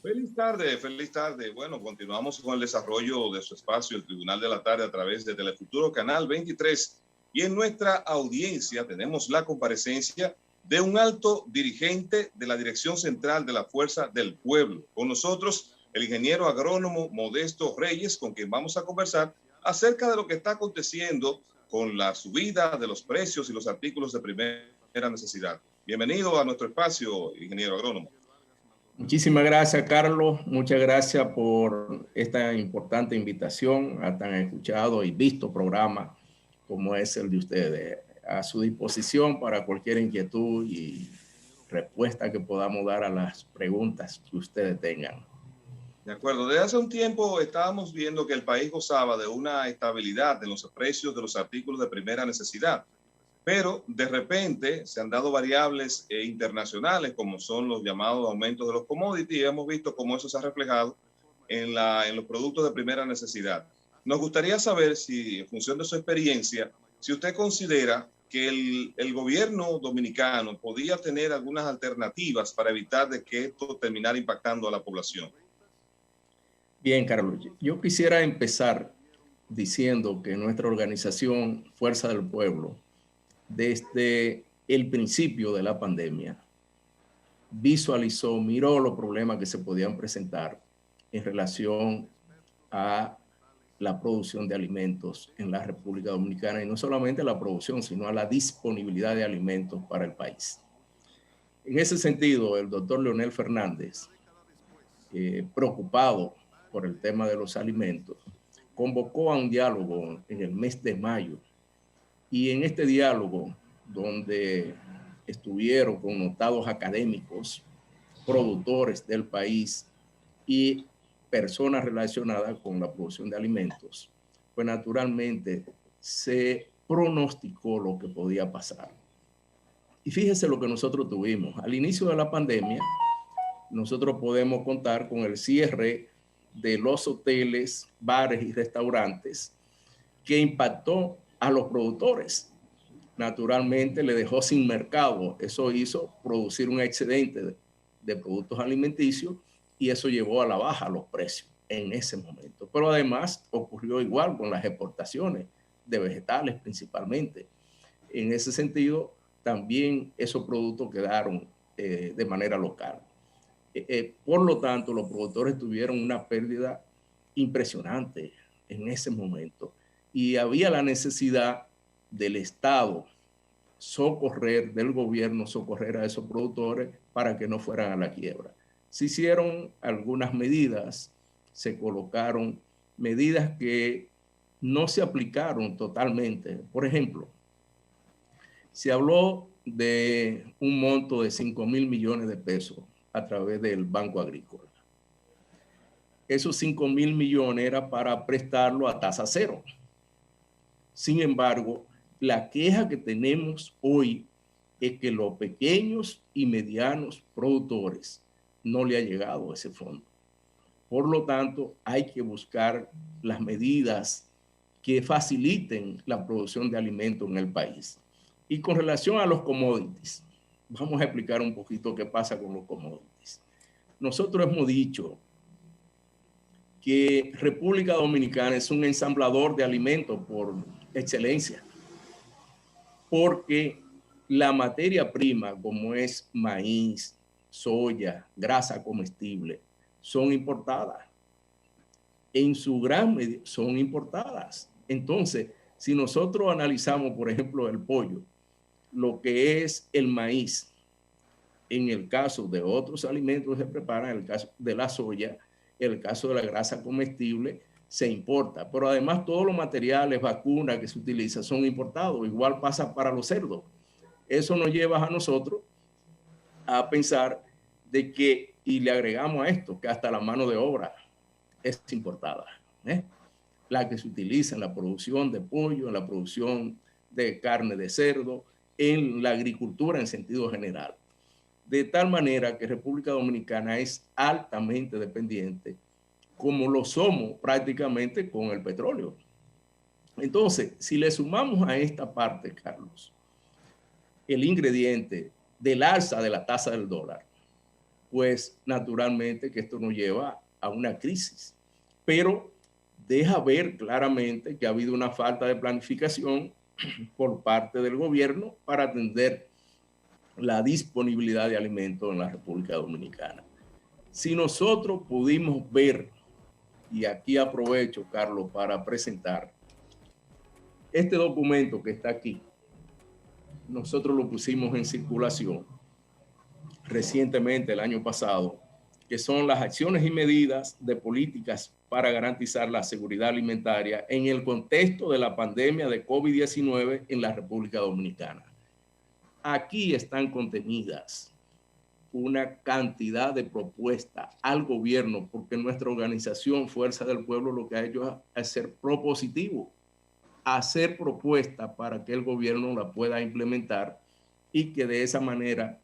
Feliz tarde, feliz tarde. Bueno, continuamos con el desarrollo de su espacio, el Tribunal de la Tarde, a través de Telefuturo Canal 23. Y en nuestra audiencia tenemos la comparecencia de un alto dirigente de la Dirección Central de la Fuerza del Pueblo. Con nosotros, el ingeniero agrónomo Modesto Reyes, con quien vamos a conversar acerca de lo que está aconteciendo con la subida de los precios y los artículos de primera necesidad. Bienvenido a nuestro espacio, ingeniero agrónomo. Muchísimas gracias, Carlos. Muchas gracias por esta importante invitación a tan escuchado y visto programa como es el de ustedes. A su disposición para cualquier inquietud y respuesta que podamos dar a las preguntas que ustedes tengan. De acuerdo. Desde hace un tiempo estábamos viendo que el país gozaba de una estabilidad en los precios de los artículos de primera necesidad. Pero de repente se han dado variables internacionales, como son los llamados aumentos de los commodities, y hemos visto cómo eso se ha reflejado en los productos de primera necesidad. Nos gustaría saber si, en función de su experiencia, si usted considera que el gobierno dominicano podía tener algunas alternativas para evitar de que esto terminara impactando a la población. Bien, Carlos, yo quisiera empezar diciendo que nuestra organización Fuerza del Pueblo, desde el principio de la pandemia, visualizó, miró los problemas que se podían presentar en relación a la producción de alimentos en la República Dominicana, y no solamente la producción, sino a la disponibilidad de alimentos para el país. En ese sentido, el doctor Leonel Fernández, preocupado por el tema de los alimentos, convocó a un diálogo en el mes de mayo, y en este diálogo, donde estuvieron connotados académicos, productores del país y personas relacionadas con la producción de alimentos, pues naturalmente se pronosticó lo que podía pasar. Y fíjese lo que nosotros tuvimos. Al inicio de la pandemia, nosotros podemos contar con el cierre de los hoteles, bares y restaurantes, que impactó a los productores. Naturalmente le dejó sin mercado. Eso hizo producir un excedente de productos alimenticios, y eso llevó a la baja los precios en ese momento. Pero además ocurrió igual con las exportaciones de vegetales principalmente. En ese sentido, también esos productos quedaron de manera local. Por lo tanto, los productores tuvieron una pérdida impresionante en ese momento, y había la necesidad del Estado socorrer, del gobierno socorrer a esos productores para que no fueran a la quiebra. Se hicieron algunas medidas, se colocaron medidas que no se aplicaron totalmente. Por ejemplo, se habló de un monto de 5,000 millones de pesos a través del Banco Agrícola. Esos 5,000 millones era para prestarlo a tasa cero. Sin embargo, la queja que tenemos hoy es que los pequeños y medianos productores no le ha llegado ese fondo. Por lo tanto, hay que buscar las medidas que faciliten la producción de alimentos en el país. Y con relación a los commodities, vamos a explicar un poquito qué pasa con los commodities. Nosotros hemos dicho que República Dominicana es un ensamblador de alimentos por excelencia, porque la materia prima, como es maíz, soya, grasa comestible, son importadas. En su gran medida son importadas. Entonces, si nosotros analizamos, por ejemplo, el pollo, lo que es el maíz, en el caso de otros alimentos que se preparan, en el caso de la soya, en el caso de la grasa comestible, se importa. Pero además todos los materiales, vacunas que se utilizan son importados. Igual pasa para los cerdos. Eso nos lleva a nosotros a pensar de que, y le agregamos a esto, que hasta la mano de obra es importada. La que se utiliza en la producción de pollo, en la producción de carne de cerdo, en la agricultura en sentido general. De tal manera que República Dominicana es altamente dependiente, como lo somos prácticamente con el petróleo. Entonces, si le sumamos a esta parte, Carlos, el ingrediente del alza de la tasa del dólar, pues naturalmente que esto nos lleva a una crisis. Pero deja ver claramente que ha habido una falta de planificación por parte del gobierno para atender la disponibilidad de alimentos en la República Dominicana. Si nosotros pudimos ver, y aquí aprovecho, Carlos, para presentar este documento que está aquí, nosotros lo pusimos en circulación recientemente, el año pasado, que son las acciones y medidas de políticas para garantizar la seguridad alimentaria en el contexto de la pandemia de COVID-19 en la República Dominicana. Aquí están contenidas una cantidad de propuestas al gobierno, porque nuestra organización Fuerza del Pueblo lo que ha hecho es ser propositivo, hacer propuestas para que el gobierno la pueda implementar y que de esa manera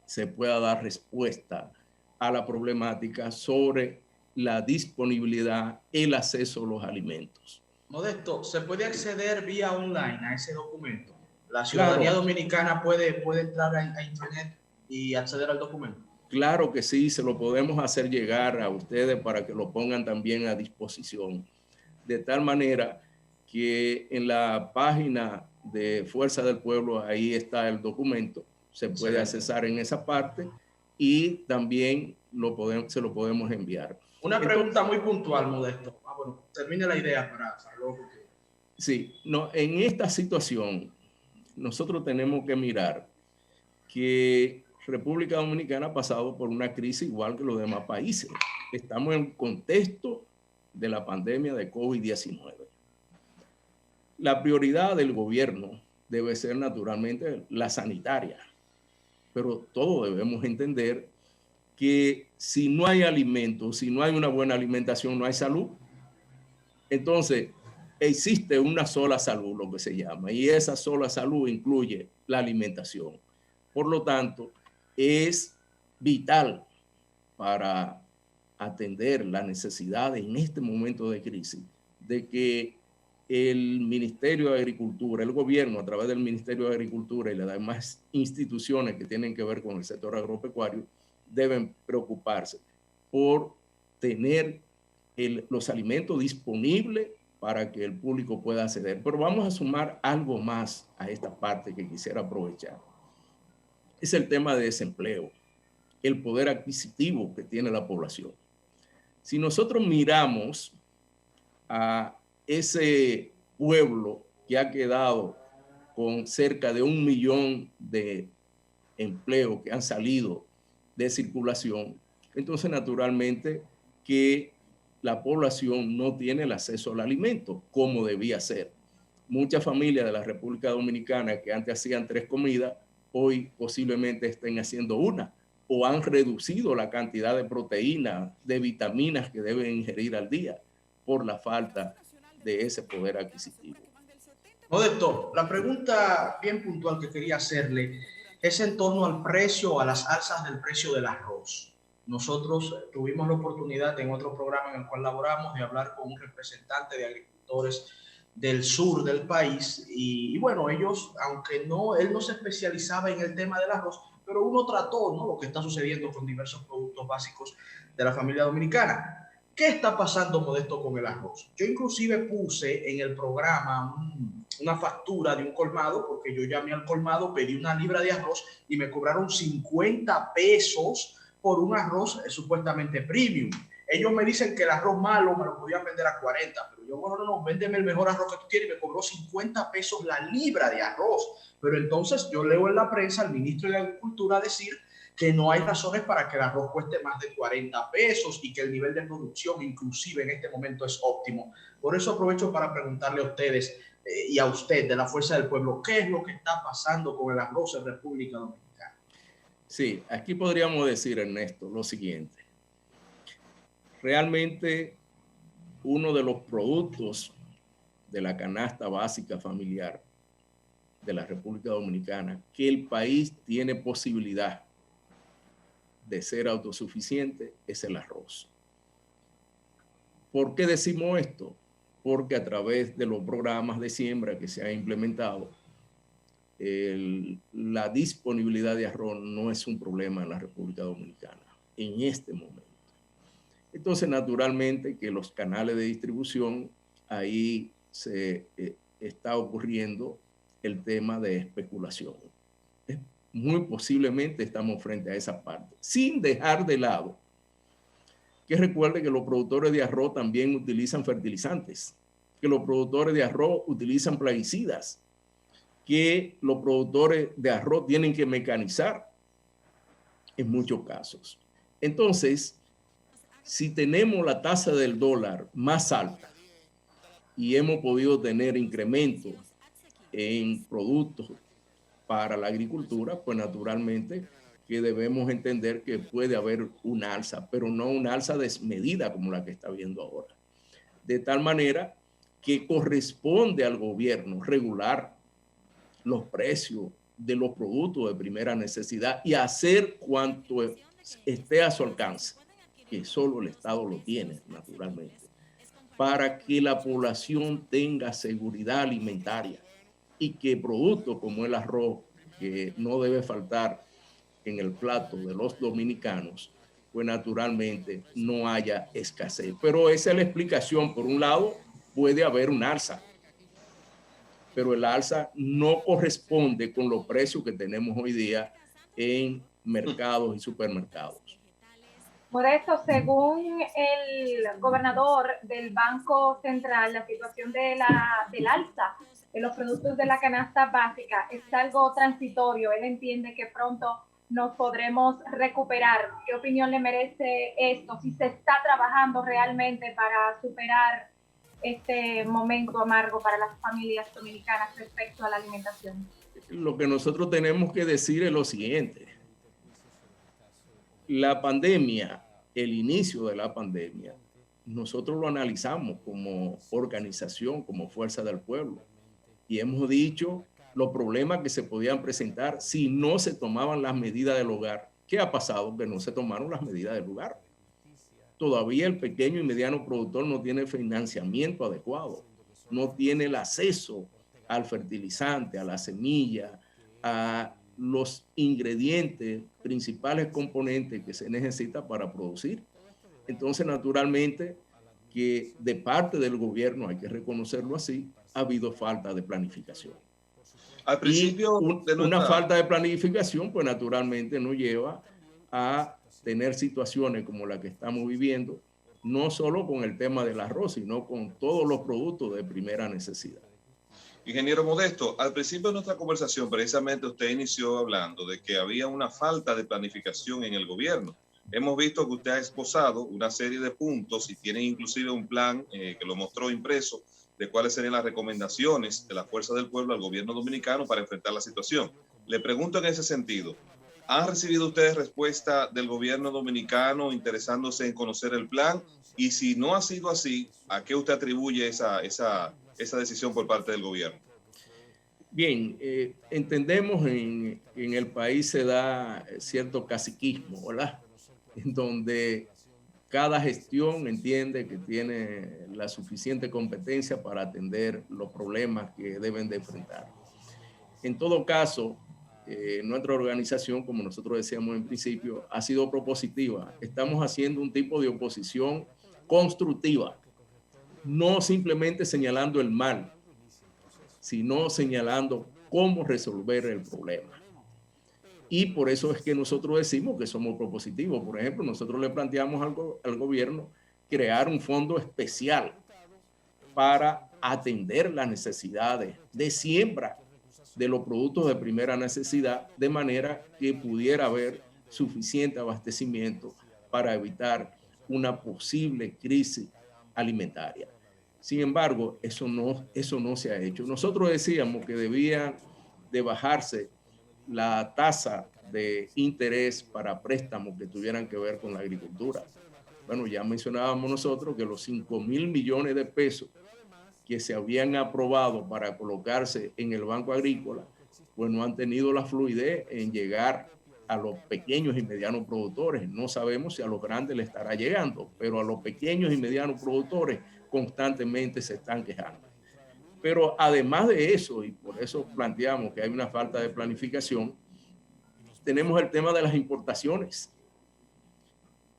se pueda dar respuesta a la problemática sobre la disponibilidad, el acceso a los alimentos. Modesto, ¿se puede acceder vía online a ese documento? ¿La ciudadanía dominicana puede entrar a internet y acceder al documento? Claro que sí, se lo podemos hacer llegar a ustedes para que lo pongan también a disposición. De tal manera que en la página de Fuerza del Pueblo, ahí está el documento, se puede accesar en esa parte y también se lo podemos enviar. Una pregunta muy puntual, Modesto. Bueno, termine la idea para luego. Sí, no, en esta situación nosotros tenemos que mirar que República Dominicana ha pasado por una crisis igual que los demás países. Estamos en un contexto de la pandemia de COVID-19. La prioridad del gobierno debe ser naturalmente la sanitaria, pero todos debemos entender que si no hay alimentos, si no hay una buena alimentación, no hay salud. Entonces, existe una sola salud, lo que se llama, y esa sola salud incluye la alimentación. Por lo tanto, es vital para atender la necesidad en este momento de crisis de que el Ministerio de Agricultura, el gobierno a través del Ministerio de Agricultura y las demás instituciones que tienen que ver con el sector agropecuario deben preocuparse por tener los alimentos disponibles para que el público pueda acceder. Pero vamos a sumar algo más a esta parte que quisiera aprovechar. Es el tema de desempleo, el poder adquisitivo que tiene la población. Si nosotros miramos a ese pueblo que ha quedado con cerca de 1 millón de empleos que han salido de circulación, entonces naturalmente que la población no tiene el acceso al alimento como debía ser. Muchas familias de la República Dominicana que antes hacían 3 comidas, hoy posiblemente estén haciendo una, o han reducido la cantidad de proteínas, de vitaminas que deben ingerir al día por la falta de ese poder adquisitivo. Modesto, la pregunta bien puntual que quería hacerle es en torno al precio, a las alzas del precio del arroz. Nosotros tuvimos la oportunidad en otro programa en el cual laboramos de hablar con un representante de agricultores del sur del país y bueno, ellos, aunque él no se especializaba en el tema del arroz, pero uno trató, ¿no?, lo que está sucediendo con diversos productos básicos de la familia dominicana. ¿Qué está pasando, Modesto, con el arroz? Yo inclusive puse en el programa una factura de un colmado, porque yo llamé al colmado, pedí una libra de arroz y me cobraron 50 pesos por un arroz supuestamente premium. Ellos me dicen que el arroz malo me lo podían vender a 40, pero yo, bueno, no, véndeme el mejor arroz que tú quieres, y me cobró 50 pesos la libra de arroz. Pero entonces yo leo en la prensa al ministro de Agricultura decir que no hay razones para que el arroz cueste más de 40 pesos y que el nivel de producción inclusive en este momento es óptimo. Por eso aprovecho para preguntarle a ustedes y a usted de la Fuerza del Pueblo, ¿qué es lo que está pasando con el arroz en República Dominicana? Sí, aquí podríamos decir, Ernesto, lo siguiente. Realmente uno de los productos de la canasta básica familiar de la República Dominicana, que el país tiene posibilidad de ser autosuficiente, es el arroz. ¿Por qué decimos esto? Porque a través de los programas de siembra que se han implementado, la disponibilidad de arroz no es un problema en la República Dominicana en este momento. Entonces, naturalmente que los canales de distribución, ahí se está ocurriendo el tema de especulación. Muy posiblemente estamos frente a esa parte, sin dejar de lado que recuerde que los productores de arroz también utilizan fertilizantes, que los productores de arroz utilizan plaguicidas, que los productores de arroz tienen que mecanizar en muchos casos. Entonces, si tenemos la tasa del dólar más alta y hemos podido tener incrementos en productos para la agricultura, pues naturalmente que debemos entender que puede haber una alza, pero no una alza desmedida como la que está viendo ahora. De tal manera que corresponde al gobierno regular los precios de los productos de primera necesidad y hacer cuanto esté a su alcance, que solo el Estado lo tiene, naturalmente, para que la población tenga seguridad alimentaria y que productos como el arroz, que no debe faltar en el plato de los dominicanos, pues naturalmente no haya escasez. Pero esa es la explicación. Por un lado, puede haber un alza, pero el alza no corresponde con los precios que tenemos hoy día en mercados y supermercados. Por eso, según el gobernador del Banco Central, la situación del alza de los productos de la canasta básica es algo transitorio. Él entiende que pronto nos podremos recuperar. ¿Qué opinión le merece esto? Si se está trabajando realmente para superar este momento amargo para las familias dominicanas respecto a la alimentación. Lo que nosotros tenemos que decir es lo siguiente. La pandemia, el inicio de la pandemia, nosotros lo analizamos como organización, como Fuerza del Pueblo, y hemos dicho los problemas que se podían presentar si no se tomaban las medidas del hogar. ¿Qué ha pasado? Que no se tomaron las medidas del hogar. Todavía el pequeño y mediano productor no tiene financiamiento adecuado, no tiene el acceso al fertilizante, a la semilla, a los ingredientes, principales componentes que se necesita para producir. Entonces, naturalmente, que de parte del gobierno, hay que reconocerlo así, ha habido falta de planificación. Al principio, una falta de planificación, pues naturalmente nos lleva a tener situaciones como la que estamos viviendo, no solo con el tema del arroz, sino con todos los productos de primera necesidad. Ingeniero Modesto, al principio de nuestra conversación, precisamente usted inició hablando de que había una falta de planificación en el gobierno. Hemos visto que usted ha esbozado una serie de puntos y tiene inclusive un plan que lo mostró impreso de cuáles serían las recomendaciones de la Fuerza del Pueblo al gobierno dominicano para enfrentar la situación. Le pregunto en ese sentido, ¿han recibido ustedes respuesta del gobierno dominicano interesándose en conocer el plan? Y si no ha sido así, ¿a qué usted atribuye esa decisión por parte del gobierno? Bien, entendemos en el país se da cierto caciquismo, ¿verdad? En donde cada gestión entiende que tiene la suficiente competencia para atender los problemas que deben de enfrentar. En todo caso, nuestra organización, como nosotros decíamos en principio, ha sido propositiva. Estamos haciendo un tipo de oposición constructiva, no simplemente señalando el mal, sino señalando cómo resolver el problema. Y por eso es que nosotros decimos que somos propositivos. Por ejemplo, nosotros le planteamos al gobierno crear un fondo especial para atender las necesidades de siembra de los productos de primera necesidad, de manera que pudiera haber suficiente abastecimiento para evitar una posible crisis alimentaria. Sin embargo, eso no se ha hecho. Nosotros decíamos que debía de bajarse la tasa de interés para préstamos que tuvieran que ver con la agricultura. Bueno, ya mencionábamos nosotros que los 5.000 millones de pesos que se habían aprobado para colocarse en el Banco Agrícola, pues no han tenido la fluidez en llegar a los pequeños y medianos productores. No sabemos si a los grandes le estará llegando, pero a los pequeños y medianos productores constantemente se están quejando. Pero además de eso, y por eso planteamos que hay una falta de planificación, tenemos el tema de las importaciones.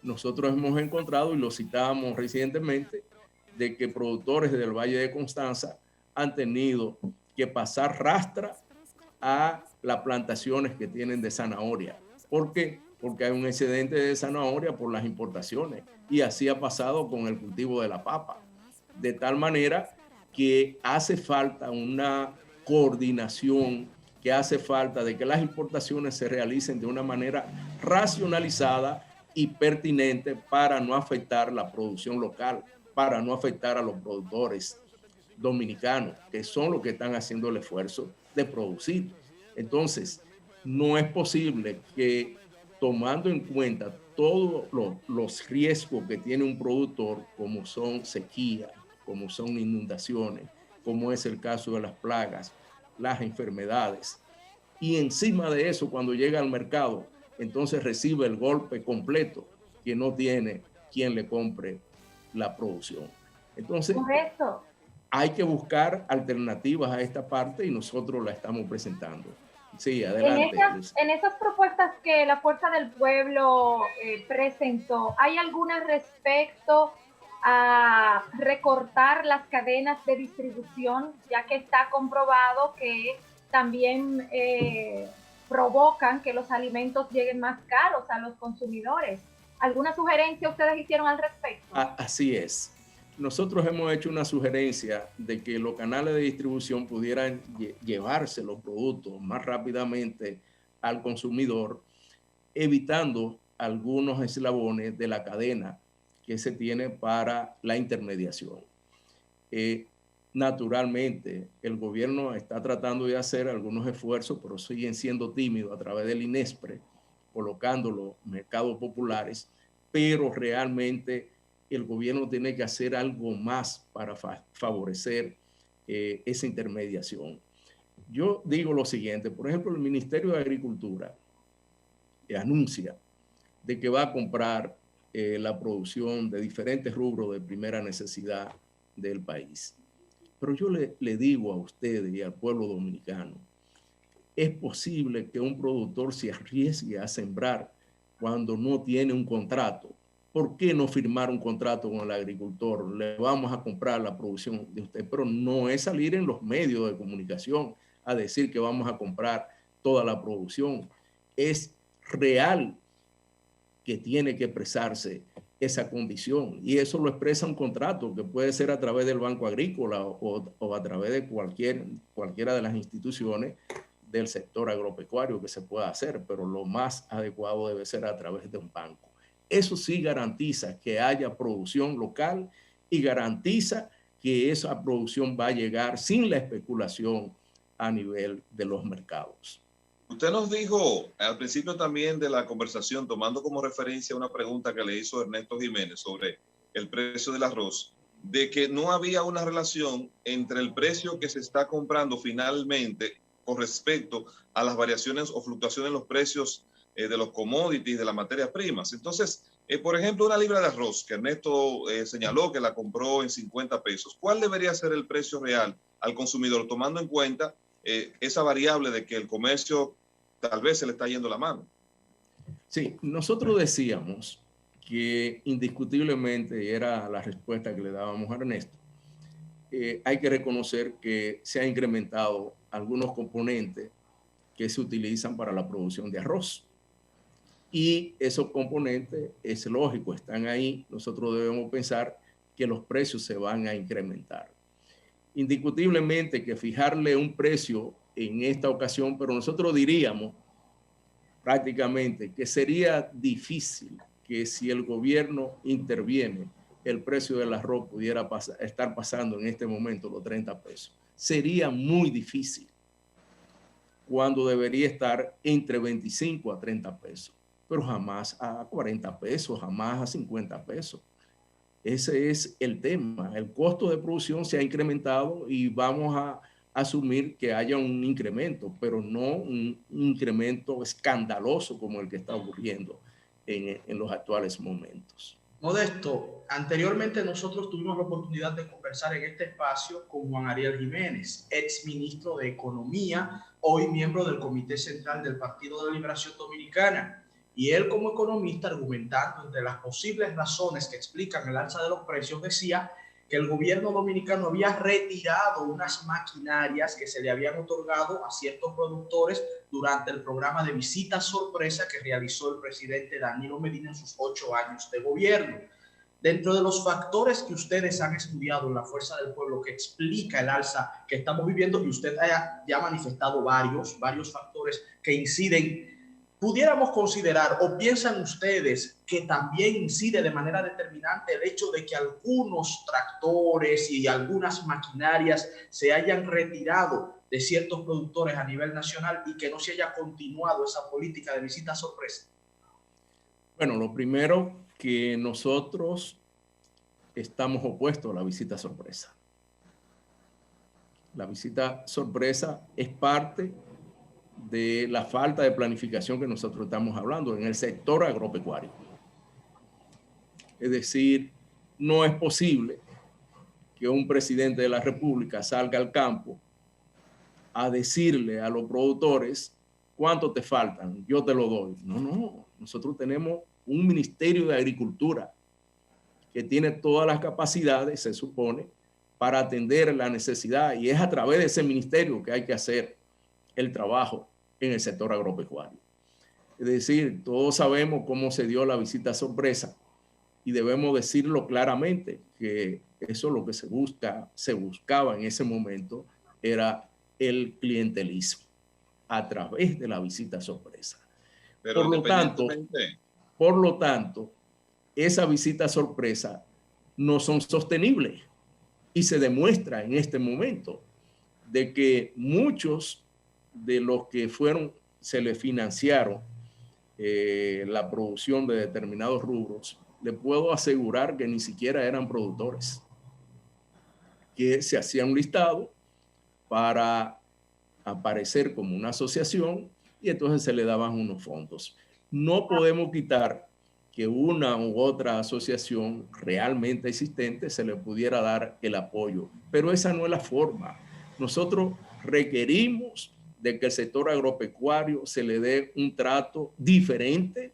Nosotros hemos encontrado, y lo citábamos recientemente, de que productores del Valle de Constanza han tenido que pasar rastra a las plantaciones que tienen de zanahoria. ¿Por qué? Porque hay un excedente de zanahoria por las importaciones, y así ha pasado con el cultivo de la papa. De tal manera que hace falta una coordinación, que hace falta de que las importaciones se realicen de una manera racionalizada y pertinente para no afectar la producción local, para no afectar a los productores dominicanos, que son los que están haciendo el esfuerzo de producir. Entonces, no es posible que, tomando en cuenta todos los riesgos que tiene un productor, como son sequía, como son inundaciones, como es el caso de las plagas, las enfermedades, y encima de eso, cuando llega al mercado, entonces recibe el golpe completo, que no tiene quien le compre la producción. Entonces, correcto, hay que buscar alternativas a esta parte, y nosotros la estamos presentando. Sí, adelante. En esas propuestas que la Fuerza del Pueblo presentó, ¿hay alguna respecto a recortar las cadenas de distribución, ya que está comprobado que también provocan que los alimentos lleguen más caros a los consumidores? ¿Alguna sugerencia ustedes hicieron al respecto? Así es. Nosotros hemos hecho una sugerencia de que los canales de distribución pudieran llevarse los productos más rápidamente al consumidor, evitando algunos eslabones de la cadena que se tiene para la intermediación. Naturalmente, el gobierno está tratando de hacer algunos esfuerzos, pero siguen siendo tímidos a través del INESPRE, colocando los mercados populares, pero realmente el gobierno tiene que hacer algo más para favorecer esa intermediación. Yo digo lo siguiente, por ejemplo, el Ministerio de Agricultura anuncia de que va a comprar la producción de diferentes rubros de primera necesidad del país. Pero yo le digo a ustedes y al pueblo dominicano, es posible que un productor se arriesgue a sembrar cuando no tiene un contrato. ¿Por qué no firmar un contrato con el agricultor? Le vamos a comprar la producción de usted, pero no es salir en los medios de comunicación a decir que vamos a comprar toda la producción. Es real que tiene que expresarse esa condición, y eso lo expresa un contrato que puede ser a través del Banco Agrícola o a través de cualquiera de las instituciones del sector agropecuario que se pueda hacer, pero lo más adecuado debe ser a través de un banco. Eso sí garantiza que haya producción local y garantiza que esa producción va a llegar sin la especulación a nivel de los mercados. Usted nos dijo al principio también de la conversación, tomando como referencia una pregunta que le hizo Ernesto Jiménez sobre el precio del arroz, de que no había una relación entre el precio que se está comprando finalmente con respecto a las variaciones o fluctuaciones en los precios de los commodities, de las materias primas. Entonces, por ejemplo, una libra de arroz que Ernesto señaló que la compró en 50 pesos. ¿Cuál debería ser el precio real al consumidor, tomando en cuenta esa variable de que el comercio tal vez se le está yendo la mano? Sí, nosotros decíamos que indiscutiblemente era la respuesta que le dábamos a Ernesto. Hay que reconocer que se han incrementado algunos componentes que se utilizan para la producción de arroz. Y esos componentes, es lógico, están ahí. Nosotros debemos pensar que los precios se van a incrementar. Indiscutiblemente que fijarle un precio en esta ocasión, pero nosotros diríamos prácticamente que sería difícil que si el gobierno interviene, el precio del arroz pudiera estar pasando en este momento los 30 pesos. Sería muy difícil, cuando debería estar entre 25 a 30 pesos, pero jamás a 40 pesos, jamás a 50 pesos. Ese es el tema. El costo de producción se ha incrementado y vamos a asumir que haya un incremento, pero no un incremento escandaloso como el que está ocurriendo en los actuales momentos. Modesto, anteriormente nosotros tuvimos la oportunidad de conversar en este espacio con Juan Ariel Jiménez, ex ministro de Economía, hoy miembro del Comité Central del Partido de Liberación Dominicana. Y él, como economista, argumentando entre las posibles razones que explican el alza de los precios, decía que el gobierno dominicano había retirado unas maquinarias que se le habían otorgado a ciertos productores durante el programa de visita sorpresa que realizó el presidente Danilo Medina en sus 8 años de gobierno. Dentro de los factores que ustedes han estudiado en la Fuerza del Pueblo que explica el alza que estamos viviendo, y usted ya ha manifestado varios factores que inciden, ¿pudiéramos considerar o piensan ustedes que también incide de manera determinante el hecho de que algunos tractores y algunas maquinarias se hayan retirado de ciertos productores a nivel nacional y que no se haya continuado esa política de visita sorpresa? Bueno, lo primero, que nosotros estamos opuestos a la visita sorpresa. La visita sorpresa es parte de la falta de planificación que nosotros estamos hablando en el sector agropecuario. Es decir, no es posible que un presidente de la República salga al campo a decirle a los productores cuánto te faltan, yo te lo doy. No, nosotros tenemos un Ministerio de Agricultura que tiene todas las capacidades, se supone, para atender la necesidad, y es a través de ese ministerio que hay que hacer el trabajo en el sector agropecuario. Es decir, todos sabemos cómo se dio la visita sorpresa y debemos decirlo claramente, que eso lo que se buscaba en ese momento era el clientelismo a través de la visita sorpresa. Pero por lo tanto, esa visita sorpresa no son sostenibles y se demuestra en este momento de que muchos de los que se les financiaron la producción de determinados rubros, le puedo asegurar que ni siquiera eran productores, que se hacía un listado para aparecer como una asociación y entonces se le daban unos fondos. No podemos quitar que una u otra asociación realmente existente se le pudiera dar el apoyo, pero esa no es la forma. Nosotros requerimos de que el sector agropecuario se le dé un trato diferente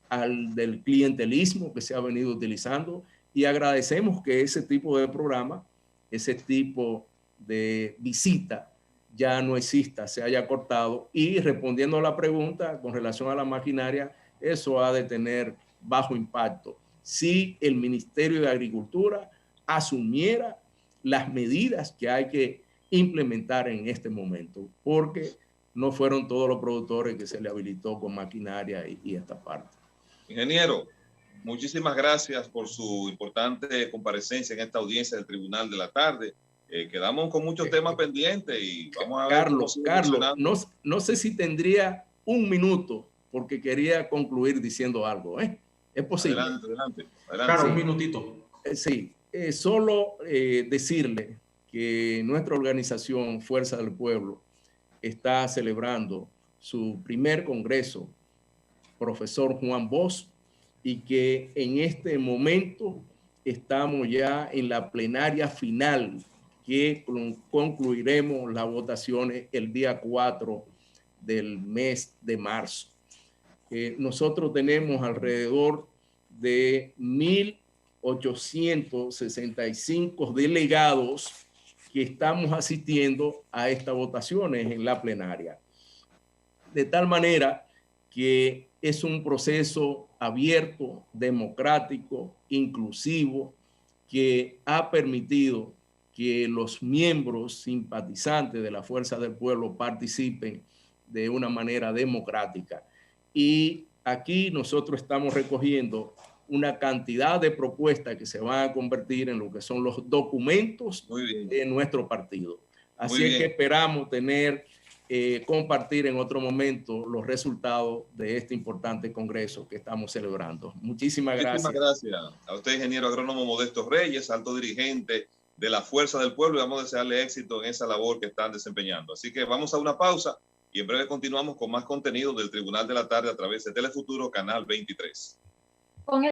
al del clientelismo que se ha venido utilizando, y agradecemos que ese tipo de programa, ese tipo de visita ya no exista, se haya cortado. Y respondiendo a la pregunta con relación a la maquinaria, eso ha de tener bajo impacto si el Ministerio de Agricultura asumiera las medidas que hay que implementar en este momento, porque no fueron todos los productores que se le habilitó con maquinaria y esta parte. Ingeniero, muchísimas gracias por su importante comparecencia en esta audiencia del Tribunal de la Tarde. Quedamos con muchos temas pendientes y vamos a ver. Carlos, no sé si tendría un minuto, porque quería concluir diciendo algo. ¿Es posible? Adelante. Claro, sí. Un minutito. Sí, solo decirle que nuestra organización Fuerza del Pueblo está celebrando su primer congreso, profesor Juan Bosch, y que en este momento estamos ya en la plenaria final, que concluiremos las votaciones el día 4 del mes de marzo. Nosotros tenemos alrededor de 1.865 delegados que estamos asistiendo a estas votaciones en la plenaria. De tal manera que es un proceso abierto, democrático, inclusivo, que ha permitido que los miembros simpatizantes de la Fuerza del Pueblo participen de una manera democrática. Y aquí nosotros estamos recogiendo una cantidad de propuestas que se van a convertir en lo que son los documentos de nuestro partido. Así es que esperamos compartir en otro momento los resultados de este importante congreso que estamos celebrando. Muchísimas gracias. Muchísimas gracias a usted, ingeniero agrónomo Modesto Reyes, alto dirigente de la Fuerza del Pueblo, y vamos a desearle éxito en esa labor que están desempeñando. Así que vamos a una pausa y en breve continuamos con más contenido del Tribunal de la Tarde a través de Telefuturo Canal 23.